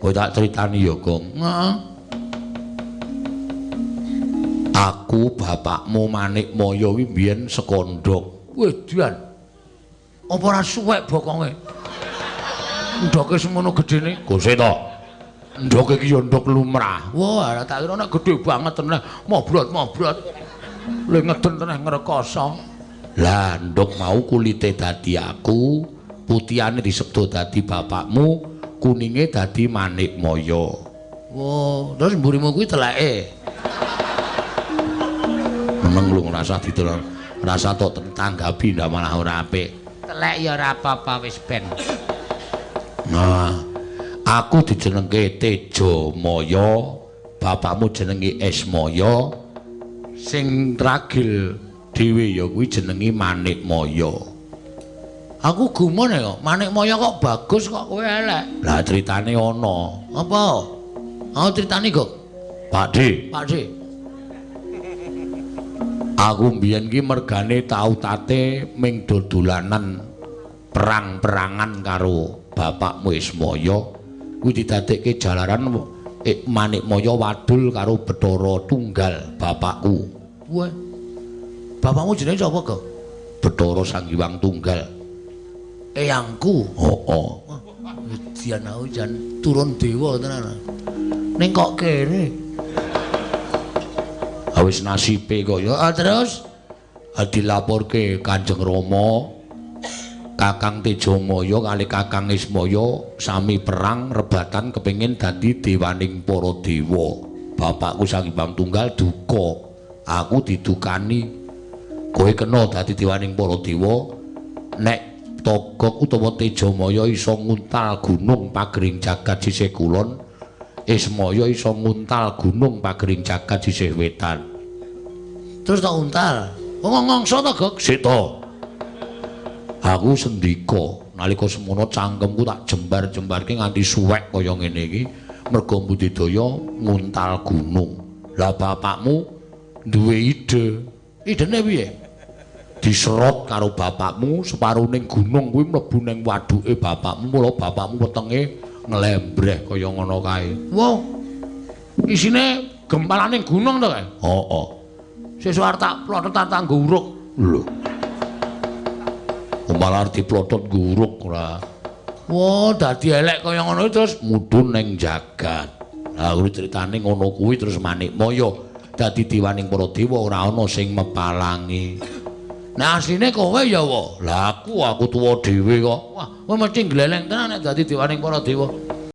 Kowe tak critani ya, Gong. Heeh. Aku bapakmu Manikmaya kuwi biyen sekondhok. Wedian. Apa ora suwek bokonge? Ndoke semono gedene. Gose to. Ndoke iki ya ndok lumrah. Wah, tak kira nek gedhe banget tenan. Mobrot-mobrot. Le ngeden tenan ngrekoso. Lah ndok mau kulite dadi aku, putihane disebut dadi bapakmu, kuninge dadi Manikmaya. Oh, terus mburimu kuwi teleke. Meneng lu ngrasa didelok. Rasa tok tanggapi ndak malah ora apik. Telek ya ora apa-apa wis ben. Nah, aku dijenengke Tejamaya, bapakmu jenenge Esmaya. Sing ragil dhewe ya kuwi jenenge Manikmaya. Aku gumone kok, Manikmaya kok bagus kok kowe elek. Lah critane ana. Apa? Aku critani kok. Pakde, Pakde. aku mbiyen ki mergane tau tate ming dodolanan perang-perangan karo bapakmu Ismaya. Kuwi didadekke jalaran Manikmaya wadul karo Bathara Tunggal bapakku. Wah. Bapakmu jenenge sapa, Kok? Bathara Sanghyang Tunggal. Eyangku. Oh. Dian aku jan turun dewa tenan. Ning kok kene. Wis nasibe kok ya. Terus Dilaporke Kanjeng Rama, Kakang Tejamaya kali Kakang Ismaya sami perang rebatan kepengin dadi dewaning para dewa. Bapakku Sanghyang Tunggal duka. Aku didukani. Kowe kena dadi dewaning para dewa. Nek Togok utawa Tejamaya iso nguntal gunung pagering jagat sisih kulon, Ismaya iso nguntal gunung pagering jagat sisih wetan. tak untal. Ngongso to, Gok? Sik to. Aku sendika nalika semono cangkemku tak jembar-jembarke nganti suwek kaya ngene iki merga budidaya nguntal gunung. Lah bapakmu duwe ide. Idene piye? Diserot karo bapakmu separuning gunung kuwi mlebu ning waduke bapakmu, mula bapakmu wetenge nglembreh kaya ngono kae. Wow. Isine gempalaning gunung to kae? Heeh. Sesuk arep tak plotot tanggo uruk. Lho. Malah diplotot guruk ora. Wah, dadi elek kaya ngono terus Mudhun ning jagat. Lah kuwi critane ngono kuwi terus Manikmaya dadi dewaning para dewa ora ana sing mepalangi. nah asline kowe ya wa. Lah aku tuwa dhewe kok. Wah, kowe mesti gleleng tenan nek dadi dewaning para dewa.